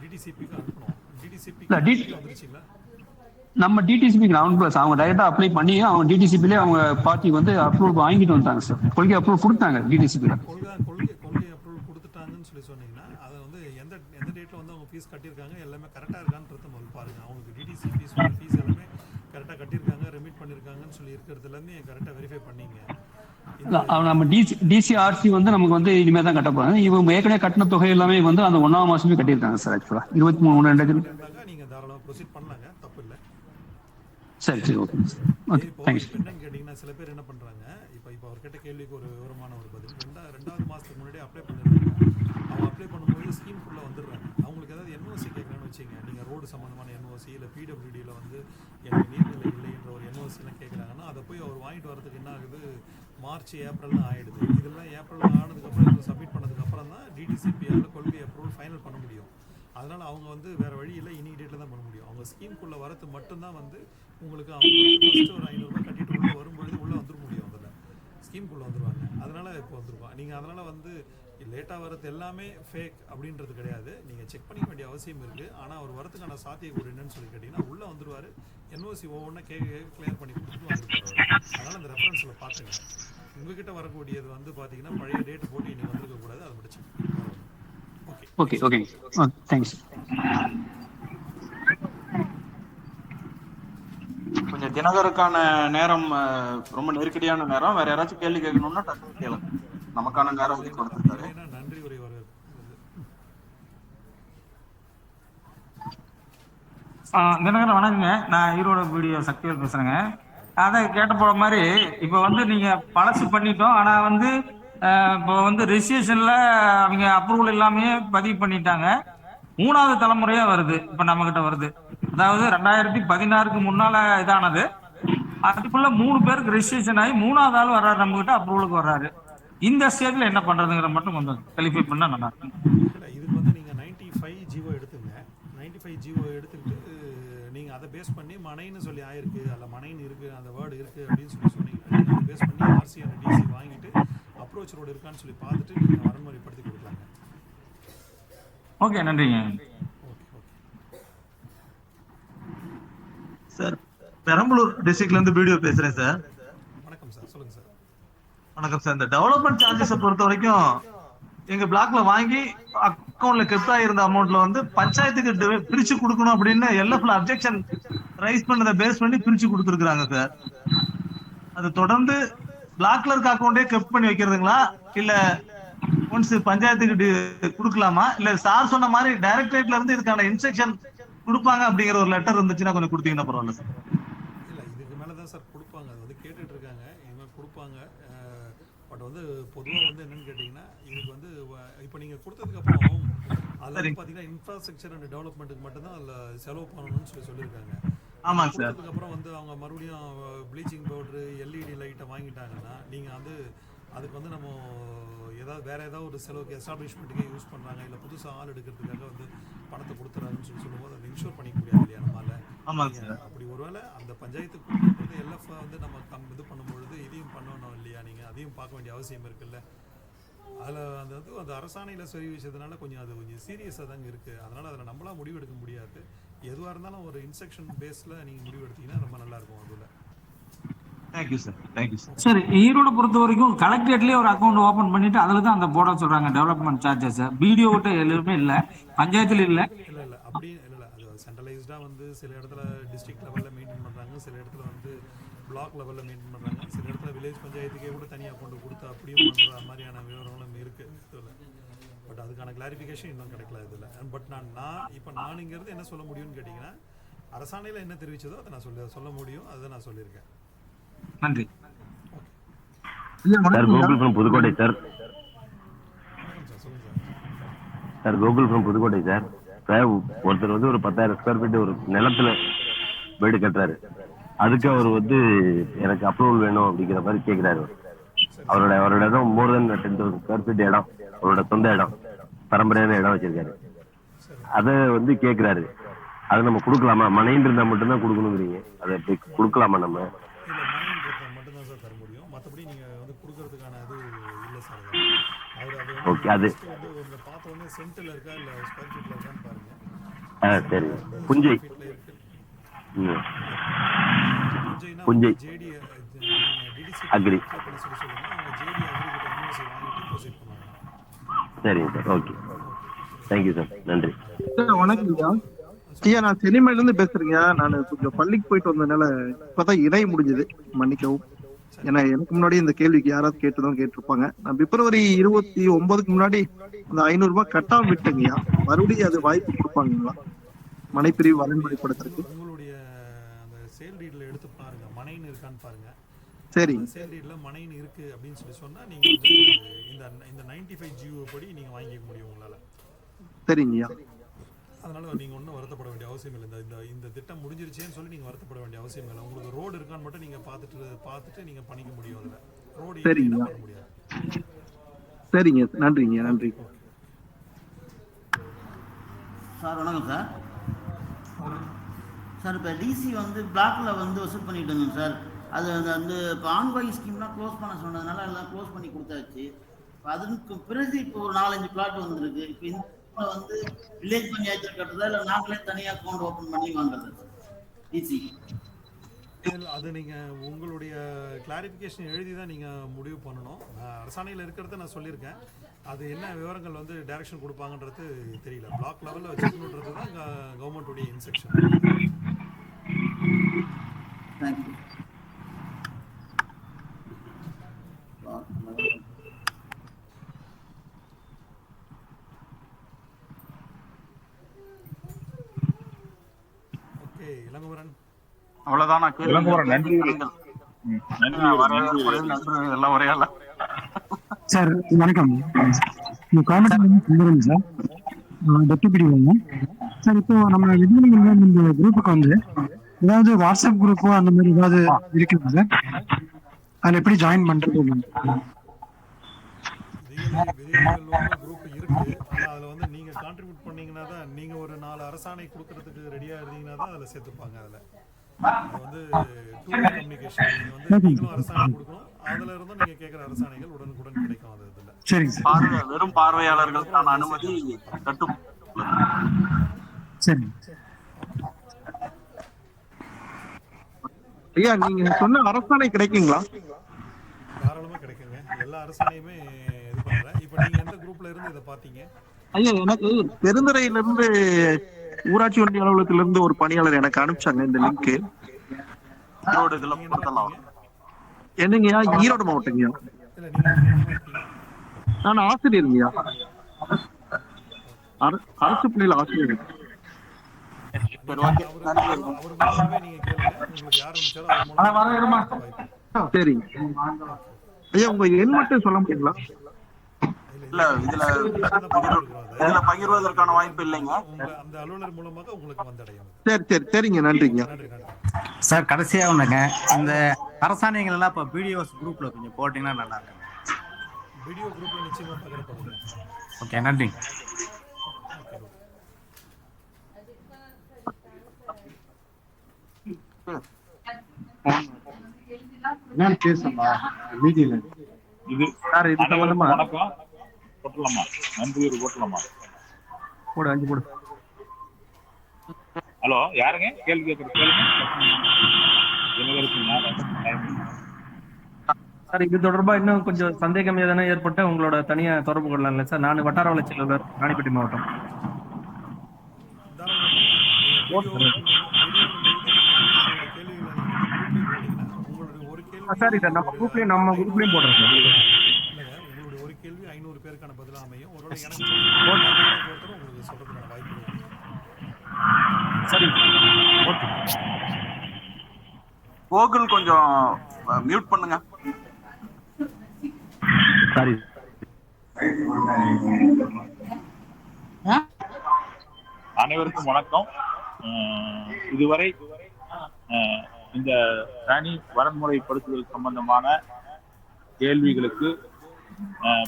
S2: டிடிசிபிக்கு அனுப்பணும். டிடிசிபிக்கு வந்துருச்சுங்களா?
S11: நம்ம டிடிசிபி கிரவுண்ட் பிளஸ் அவங்க டைரக்டா அப்ளை பண்ணி அவங்க டிடிசிபிலே அவங்க பார்ட்டி வந்து அப்ரூவல் வாங்கிட்டு வந்துட்டாங்க சார். கொள்கை அப்ரூவல் கொடுத்தாங்க டிடிசிபியில்.
S2: கொள்கை அப்ரூவல் கொடுத்துட்டாங்கன்னு சொன்னீங்கன்னா அதை வந்து எந்த டேட்டில் வந்து அவங்க ஃபீஸ் கட்டியிருக்காங்க எல்லாமே கரெக்டாக இருக்கான்றத முதல்ல பாருங்க. அவங்களுக்கு டிடிசிபி ஃபீஸ் எல்லாமே கரெக்டாக கட்டியிருக்காங்க, ரெமிட் பண்ணியிருக்காங்கன்னு சொல்லி இருக்கிறது எல்லாமே கரெக்டாக வெரிஃபை பண்ணீங்க.
S11: நம்ம டிசிஆர்சி வந்து நமக்கு வந்து இனிமேல் தான் கட்ட போறாங்க. இவங்க ஏற்கனவே கட்டின தொகை எல்லாமே வந்து அந்த 1ஆம் மாசமே கட்டியிருக்காங்க சார். ஆக்சுவலா 23/3
S2: நீங்க தாராளமாக ப்ரொசீட் பண்ணலாங்க, தப்பு இல்லை.
S11: சரி ஓகே.
S2: இப்போ என்னன்னு கேட்டீங்கன்னா சில பேர் என்ன பண்றாங்க, இப்போ அவர் கேட்ட கேள்விக்கு ஒரு விவரமான ஒரு பதில். 2வது மாசத்துக்கு முன்னாடி அப்ளை பண்ணிருக்காங்க. அவங்க அப்ளை பண்ணும்போது ஸ்கீம்குள்ளே வந்துடுறாங்க. அவங்களுக்கு ஏதாவது என்ஓசி கேட்குறான்னு வச்சுங்க, நீங்கள் ரோடு சம்மந்தமான என்ஓசி இல்லை பிடபிள்யூடியில் வந்து எனக்கு நீர்நிலை இல்லைன்ற ஒரு என்ஓசிலாம் கேட்குறாங்கன்னா அதை போய் அவர் வாங்கிட்டு வரதுக்கு என்ன ஆகுது, மார்ச் ஏப்ரல்னு ஆகிடுது. இதெல்லாம் ஏப்ரல் ஆனதுக்கப்புறம் இதில் சப்மிட் பண்ணதுக்கப்புறம் தான் டிடிசிபியால் கொள்கை அப்ரூவல் ஃபைனல் பண்ண முடியும். அதனால் அவங்க வந்து வேறு வழியில் இனிடேட்டில் தான் பண்ண முடியும். அவங்க ஸ்கீம்குள்ளே வரது மட்டும்தான் வந்து உங்களுக்கு அவங்க ஃபஸ்ட்டு ஒரு 500 ரூபாய் கட்டிட்டு உள்ளே வரும்பொழுது உள்ளே வந்துட முடியும். அதில் ஸ்கீம்குள்ளே வந்துடுவாங்க. அதனால் இப்போ வந்துருவாங்க. நீங்கள் அதனால் வந்து லேட்டாக வரது எல்லாமே ஃபேக் அப்படின்றது கிடையாது. நீங்கள் செக் பண்ணிக்க வேண்டிய அவசியம் இருக்குது. ஆனால் அவர் வரதுக்கான சாத்தியக்கூறு என்னன்னு சொல்லி கேட்டிங்கன்னா உள்ளே வந்துடுவார். என்ஓசி ஒவ்வொன்றா கிளியர் பண்ணி கொடுத்துட்டு வந்துருப்பார். அதனால் அந்த ரெஃபரன்ஸில் பார்த்துங்க. உங்ககிட்ட வரக்கூடியது வந்து பார்த்தீங்கன்னா பழைய டேட் போட்டு இன்னைக்கு வந்துருக்கக்கூடாது. அதை மட்டும் செக் பண்ணுங்க.
S11: ஓகே ஓகேங்க. தேங்க்ஸ்.
S1: கொஞ்சம் தினகருக்கான நேரம் ரொம்ப நெருக்கடியான நேரம். வேற யாராச்சும் கேள்வி கேட்கணும்னா டக்குனு கேளுங்க. நமக்கான நேரம் ஒதுக்கி கொடுத்துருக்காரு.
S2: நன்றி உரை வர.
S12: தினகரன் வணக்கங்க. நான் ஈரோடு வீடியோ சக்திவேல் பேசுறேங்க. அதை கேட்ட போற மாதிரி இப்போ வந்து நீங்க பழசு பண்ணிட்டோம். ஆனா வந்து இப்போ வந்து ரெஜிஸ்ட்ரேஷன்ல அவங்க அப்ரூவல் எல்லாமே பதிவு பண்ணிட்டாங்க. 3வது தலைமுறையா வருது இப்ப நம்ம கிட்ட வருது. அதாவது 2016க்கு முன்னால இதானது. அதுக்குள்ள 3 பேருக்கு ரெஜிஸ்ட்ரேஷன் ஆகி 3வது ஆள் வர்றாரு, நம்ம கிட்ட அப்ரூவலுக்கு வர்றாரு. இந்த ஸ்டேஜ்ல என்ன பண்றதுங்கிற மட்டும் கொஞ்சம் கிளாரிஃபை பண்ணா நல்லா இருக்கும்.
S2: இதுக்கு வந்து நீங்க 95 ஜிஓ எடுத்துங்க. 95 ஜிஓ எடுத்துக்கிட்டு நீங்க அதை பேஸ் பண்ணி மனைன்னு சொல்லி ஆயிருக்கு, அல்ல மனைன்னு இருக்கு, அந்த வேர்டு இருக்கு அப்படின்னு சொன்னீங்க. நீங்க அதை பேஸ் பண்ணி ஆர்சி அண்ட் டிசி வாங்கிட்டு அப்ரோச் ரோடு இருக்கான்னு சொல்லி பார்த்துட்டு நீங்க வரன்முறைப்படுத்தி கொடுக்கலாங்க.
S12: ஓகே, நன்றிங்க.
S13: சார், பெரம்பலூர் டிஸ்ட்ரிக்ட்ல இருந்து வீடியோ பேசுறேன் சார்.
S2: வணக்கம் சார், சொல்லுங்க சார்.
S13: வணக்கம் சார். இந்த டெவலப்மெண்ட் சார்ஜஸை பொறுத்த வரைக்கும் எங்க பிளாக்ல வாங்கி அக்கௌண்ட்ல கெப்ட் ஆயிருந்த அமௌண்ட்ல வந்து பஞ்சாயத்துக்கு பிரிச்சு கொடுக்கணும் அப்படின்னு எல்எஃப்ல அப்ஜெக்ஷன் ரைஸ் பண்ணதை பேஸ் பண்ணி பிரிச்சு கொடுத்துருக்காங்க சார். அது தொடர்ந்து பிளாக்ல இருக்க அக்கௌண்டே கெப்ட் பண்ணி வைக்கிறதுங்களா, இல்ல ஒன்ஸ் பஞ்சாயத்துக்கு கொடுக்கலாமா, இல்ல சார் சொன்ன மாதிரி டைரக்டரேட்ல இருந்து இதுக்கான இன்ஸ்ட்ரக்ஷன் கொடுப்பாங்க அப்படிங்கிற ஒரு லெட்டர் இருந்துச்சுன்னா கொஞ்சம் கொடுத்தீங்கன்னா பரவாயில்ல சார்.
S2: இல்லை, இதுக்கு மேலே தான் சார் கொடுப்பாங்க. அது வந்து கேட்டுட்டு இருக்காங்க, இனிமேல் கொடுப்பாங்க. பட் வந்து பொதுவாக வந்து என்னன்னு கேட்டிங்கன்னா இதுக்கு வந்து இப்போ நீங்கள் கொடுத்ததுக்கப்புறம் அதில் பார்த்தீங்கன்னா இன்ஃப்ராஸ்ட்ரக்சர் அண்ட் டெவலப்மெண்ட்டுக்கு மட்டும்தான் அதில் செலவு பண்ணணும்னு சொல்லியிருக்காங்க.
S13: ஆமாங்க சார்.
S2: கொடுத்ததுக்கப்புறம் வந்து அவங்க மறுபடியும் ப்ளீச்சிங் பவுட்ரு எல்இடி லைட்டை வாங்கிட்டாங்கன்னா நீங்கள் வந்து அதுக்கு வந்து நம்ம ஏதாவது வேறு ஏதாவது ஒரு செலவுக்கு எஸ்டாப்ளிஷ்மெண்ட்டுக்கே யூஸ் பண்ணுறாங்க, இல்லை புதுசாக ஆள் எடுக்கிறதுக்காக வந்து பணத்தை கொடுத்துறாங்கன்னு சொல்லும்போது அதை இன்ஷூர் பண்ணிக்க முடியாது இல்லையா நம்மளால.
S13: ஆமாங்க சார்.
S2: அப்படி ஒருவேளை அந்த பஞ்சாயத்துக்கு கொடுக்குறது எல்எஃப் வந்து நம்ம இது பண்ணும்பொழுது இதையும் பண்ணணும் இல்லையா, நீங்கள் அதையும் பார்க்க வேண்டிய அவசியம் இருக்குல்ல. அதில் அந்த வந்து அந்த அரசாணையில் சரி விஷயத்தினால கொஞ்சம் அது கொஞ்சம் சீரியஸாக தாங்க இருக்குது. அதனால் அதில் நம்மளாம் முடிவு எடுக்க முடியாது. எதுவாக இருந்தாலும் ஒரு இன்ஸ்ட்ரக்ஷன் பேஸில் நீங்கள் முடிவு எடுத்தீங்கன்னா ரொம்ப நல்லாயிருக்கும். அதில்
S13: thank you sir. Thank you sir.
S12: Sir, Erode பொறுத்த வரைக்கும் கலெக்டரேட்லயே ஒரு அக்கௌண்ட் ஓபன் பண்ணிட்டு அதுல தான் அந்த போட சொல்றாங்க டெவலப்மெண்ட் சார்ஜஸ். பிடிஓ கிட்ட எதுவுமே இல்ல, பஞ்சாயத்துல இல்ல.
S2: இல்லை அப்படி இல்லை, அது சென்ட்ரலைஸ்டாக வந்து சில இடத்துல டிஸ்ட்ரிக்ட் லெவலில் மெயின்டைன் பண்ணுறாங்க, சில இடத்துல வந்து பிளாக் லெவலில் மெயின்டைன் பண்ணுறாங்க, சில இடத்துல வில்லேஜ் பஞ்சாயத்துக்கே கூட தனியாக அக்கௌண்ட் கொடுத்து அப்படியும் பண்ணுற மாதிரியான விவரங்களும் இருக்குது இதில். பட் அதுக்கான கிளாரிஃபிகேஷன் இன்னும் கிடைக்கல இதில். பட் நான் இங்கிறது என்ன சொல்ல முடியும்னு கேட்டிங்கன்னா அரசாணையில் என்ன தெரிவிச்சதோ அதை நான் சொல்ல முடியும். அதை நான் சொல்லியிருக்கேன்.
S12: நன்றி
S14: sir. Gokul from Pudukkottai sir. Sir, Gokul from Pudukkottai sir. Sir, ஒருத்தர் வந்து ஒரு 10,000 ஸ்கொயர் ஃபீட் ஒரு நிலத்துல வீடு கட்டுறாரு. அதுக்கு அவர் வந்து எனக்கு அப்ரூவல் வேணும் அப்படிங்கிற மாதிரி கேட்கிறாரு. அவரோட இடம் மோர் தென் 10,000 ஸ்கொயர் ஃபீட் இடம், அவரோட சொந்த இடம், பரம்பரையான இடம் வச்சிருக்காரு. அதை வந்து கேட்கிறாரு. அதை நம்ம கொடுக்கலாமா? மனைன்னு இருந்தா மட்டும்தான் கொடுக்கணுங்கிறீங்க, அதை எப்படி கொடுக்கலாமா நம்ம?
S2: மட்டும்தான் சார் தர முடியும், மற்றபடி நீங்கள் வந்து கொடுக்கறதுக்கான இது இல்லை சார்.
S14: ஓகே, அது
S2: பார்த்த உடனே சென்ட்டில் இருக்கா இல்லை ஸ்கொயர் ஃபீட்டில் இருக்கான்னு பாருங்க.
S14: சரி. புஞ்சை புஞ்சை அக்ரி. சரிங்க சார். Okay, thank you sir. நன்றி.
S15: வணக்கம் ஐயா, நான் சென்னிமலையில இருந்து பேசுறேங்க. நான் கொஞ்சம் பள்ளிக்கு போயிட்டு வந்ததுனால இப்பதான் இணை முடிஞ்சது, மன்னிக்கவும். ஏன்னா எனக்கு முன்னாடி இந்த கேள்விக்கு யாராவது கேட்டுதான் கேட்டிருப்பாங்க. நான் பிப்ரவரி 29க்கு முன்னாடி அந்த 500 ரூபாய் கட்டாம விட்டேங்கய்யா. மறுபடியும் அது வாய்ப்பு கொடுப்பாங்களா மனைப்பிரிவு வரன்முறைப்படுத்துறதுக்கு?
S2: உங்களுடைய அந்த சேல் டீட்ல எடுத்து பாருங்க, மனைன்னு இருக்கான்னு பாருங்க.
S15: சரி.
S2: சேல் டீட்ல மனைன்னு இருக்கு அப்படின்னு சொன்னா நீங்க வந்து இந்த 95 ஜிஓ படி நீங்க வாங்கிக்க முடியும் உங்களால.
S15: சரிங்கய்யா.
S2: அதனால நீங்க ஒன்றும் வருத்தப்பட வேண்டிய அவசியம் இல்லை. இந்த இந்த திட்டம் முடிஞ்சிருச்சேன்னு சொல்லி நீங்க வருத்தப்பட வேண்டிய அவசியம் இல்லை. உங்களுக்கு ரோடு இருக்கான்னு மட்டும் நீங்க பார்த்துட்டு நீங்க பண்ணிக்க முடியும். அதுல ரோடு இல்லைன்னா பண்ண முடியாது.
S15: சரிங்க, நன்றிங்க, நன்றி.
S16: சார் வணக்கம் சார். சார் இப்போ டிசி வந்து பிளாக்ல வந்து வசூல் பண்ணிட்டு இருந்தோம் சார். அது வந்து இப்போ ஆன்கோயிங் ஸ்கீம்லாம் க்ளோஸ் பண்ண சொன்னதுனால எல்லாம் க்ளோஸ் பண்ணி கொடுத்தாச்சு. அதுக்கு பிறகு இப்போ ஒரு 4-5 பிளாட் வந்துருக்கு. இப்போ இந்த வந்து வில்லேஜ் பஞ்சாயத்தில் கட்டுறதா இல்லை நாங்களே தனியாக அக்கௌண்ட் ஓப்பன் பண்ணி வாங்குறது டிசி?
S2: அது நீங்க உங்களுடைய கிளாரிஃபிகேஷன் எழுதி தான் நீங்க முடிவு பண்ணணும். அரசாணையில் இருக்கிறத நான் சொல்லியிருக்கேன். அது என்ன விவரங்கள் வந்து டைரக்ஷன் கொடுப்பாங்கன்றது தெரியல. பிளாக் லெவலில் வச்சுக்கணுன்றது தான் கவர்மெண்ட்டுடைய இன்ஸ்ட்ரக்ஷன்.
S16: தேங்க்யூ.
S2: ஓகே இளங்குமரன்.
S1: அவ்வளவுதான்.
S17: நன்றி.
S1: எல்லாம் வரையால
S10: சார் வணக்கம். Comedy sir deputy sir. இப்போ நம்ம இந்த குரூப்புக்கு வந்து ஏதாவது வாட்ஸ்அப் குரூப்போ அந்த மாதிரி ஏதாவது இருக்குங்க சார்? அதில் எப்படி ஜாயின் பண்றது?
S2: குரூப் இருக்கு. ஆனால் அதில் வந்து நீங்க கான்ட்ரிபியூட் பண்ணீங்கன்னா தான், நீங்க ஒரு 4 அரசாணை கொடுக்கறதுக்கு ரெடியா இருந்தீங்கன்னா தான் அதில் சேர்த்துப்பாங்க. அதில் வந்து டூ வே கம்யூனிகேஷன். நீங்க வந்து நீங்களும் அரசாணை கொடுக்கணும். அதுல இருந்தும் நீங்க கேட்குற அரசாணைகள் உடனுக்குடன் கிடைக்கும். அது இதுல
S10: சரிங்க சார்.
S1: வெறும் பார்வையாளர்களுக்கான அனுமதி கட்டு.
S10: சரி
S15: ஐயா, நீங்க சொன்ன அரசாணை கிடைக்குங்களா?
S2: தாராளமா கிடைக்குங்க. எல்லா அரசாணையுமே இது பண்றேன். இப்போ நீங்க எந்த குரூப்ல இருந்து இதை பாத்தீங்க?
S15: ஐயா, எனக்கு பெருந்துறையில இருந்து ஊராட்சி ஒன்றிய அலுவலகத்துல இருந்து ஒரு பணியாளர் எனக்கு அனுப்பிச்சாங்க இந்த லிங்க். என்னங்கய்யா? ஈரோடு மாவட்டங்கய்யா. நான் ஆசிரியருங்கய்யா, அரசு பள்ளியில் ஆசிரியர். சரி ஐயா, உங்க எண் மட்டும் சொல்ல முடியுங்களா?
S1: இல்ல, இதுல பகிர்வதற்கான வாய்ப்பு இல்லைங்க.
S2: அந்த அலுவலர் மூலமாக உங்களுக்கு வந்தடையும்.
S15: சரி சரிங்க, நன்றிங்க
S6: சார். கடைசியா ஒண்ணுங்க, இந்த அரசாணைகள் எல்லாம் இப்ப பிடிஓஸ் குரூப்ல கொஞ்சம் போட்டீங்கன்னா நல்லா இருக்கும்.
S2: வீடியோ குரூப்ல நிச்சயமா பகிரப்படுங்க.
S6: ஓகே, நன்றி.
S17: என்ன பேசமா மீடியில இது சார்? இது சம்பந்தமா வணக்கம். போட்டலாமா? நன்றி. ஒரு போட்டலாமா?
S10: போடு, 5 போடு.
S17: ஹலோ, யாருங்க கேள்வி கேட்கறது?
S18: சார், இது தொடர்பா இன்னும் கொஞ்சம் சந்தேகம் எதனா ஏற்பட்ட உங்களோட தனியா தொடர்பு கொள்ளலாம்ல சார்? நான் வட்டார வளர்ச்சி அலுவலர், ராணிப்பேட்டை மாவட்டம். சார், இதை நம்ம குரூப்லயும் போடுறோம் சார்.
S2: உங்களுடைய ஒரு கேள்வி 500 பேருக்கான பதிலா அமையும். ஒருவேளை எனக்கு உங்களுக்கு சொல்றதுக்கான வாய்ப்பு இருக்கு.
S18: சரி,
S1: கோகுல் கொஞ்சம் மியூட் பண்ணுங்க.
S14: சாரி.
S17: அனைவருக்கும் வணக்கம். இதுவரை இந்த தனி வரன்முறைப்படுத்துதல் சம்பந்தமான கேள்விகளுக்கு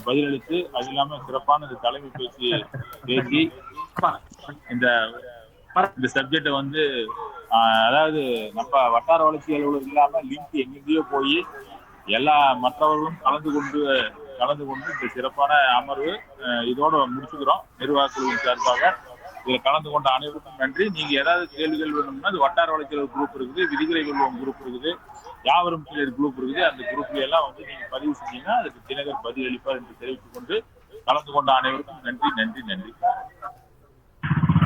S17: பதிலளித்து, அது இல்லாம சிறப்பான இந்த தலைமை பேசி இந்த சப்ஜெக்டை வந்து அதாவது நம்ம வட்டார வளர்ச்சி அலுவலர் இல்லாம லிங்க் எங்கெங்கேயோ போய் எல்லா மற்றவர்களும் கலந்து கொண்டு இந்த சிறப்பான அமர்வு இதோட முடிச்சுக்கிறோம். நிர்வாக குழுவின் சார்பாக இதில் கலந்து கொண்ட அனைவருக்கும் நன்றி. நீங்க ஏதாவது கேள்விகள் வேணும்னா அது வட்டார வளர்ச்சி குரூப் இருக்குது, விதிகளை வெல்வோம் குரூப் இருக்குது, யாவரும் சிலர் குரூப் இருக்குது. அந்த குரூப்ல எல்லாம் வந்து நீங்க பதிவு செஞ்சீங்கன்னா அதுக்கு தினகர் பதில் அளிப்பார் என்று தெரிவித்துக் கொண்டு கலந்து கொண்ட அனைவருக்கும் நன்றி நன்றி நன்றி.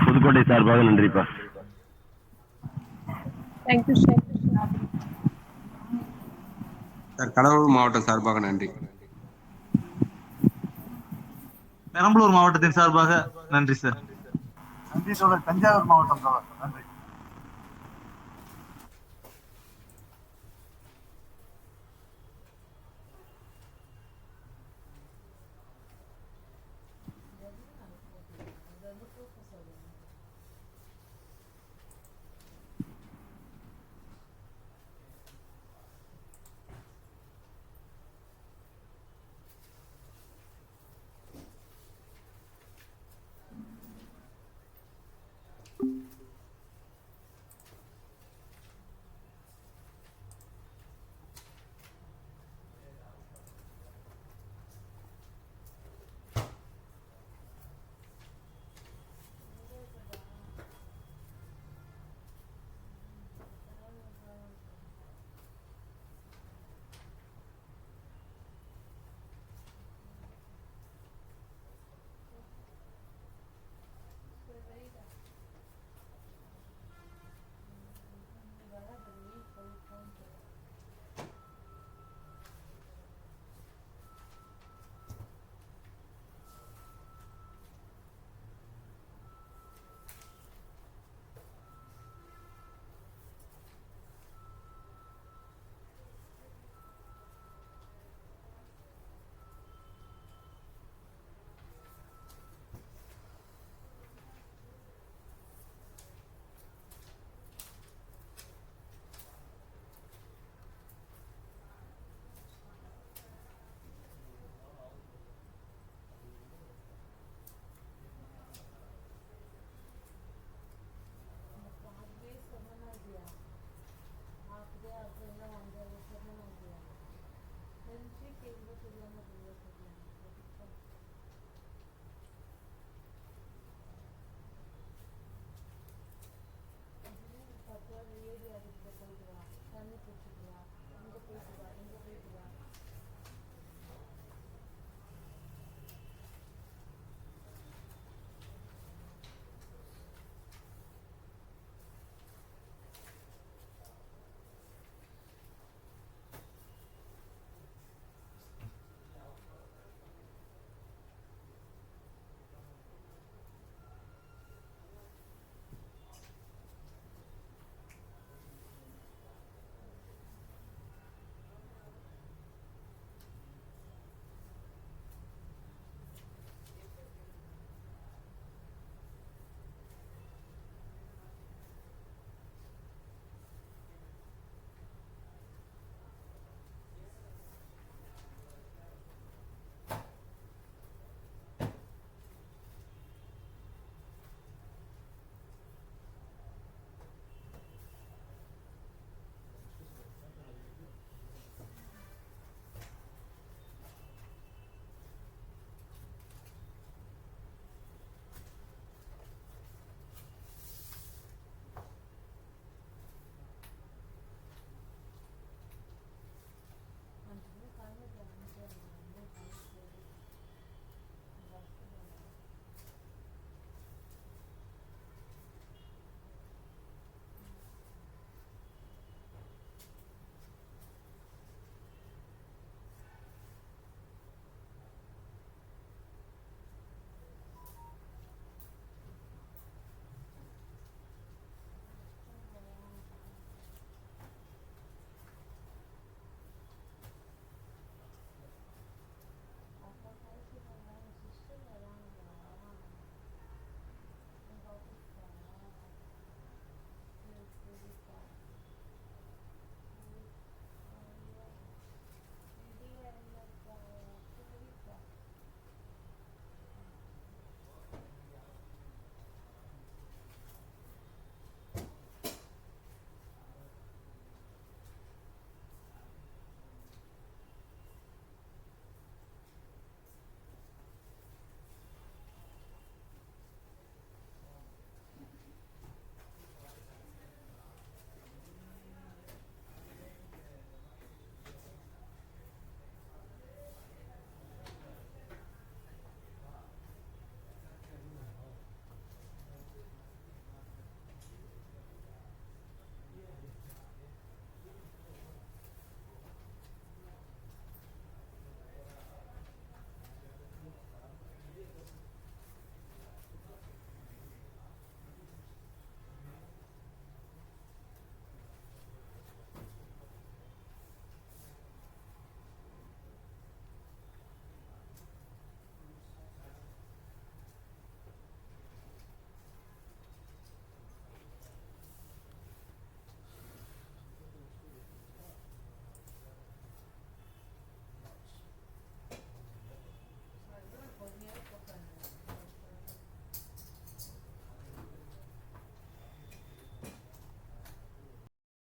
S14: புதுக்கோட்டை சார்பாக நன்றிப்பா.
S8: சார், கடலூர் மாவட்டம் சார்பாக நன்றி.
S13: பெரம்பலூர் மாவட்டத்தின் சார்பாக நன்றி சார்.
S5: நன்றி தோழர். தஞ்சாவூர் மாவட்டம் தோழர் நன்றி.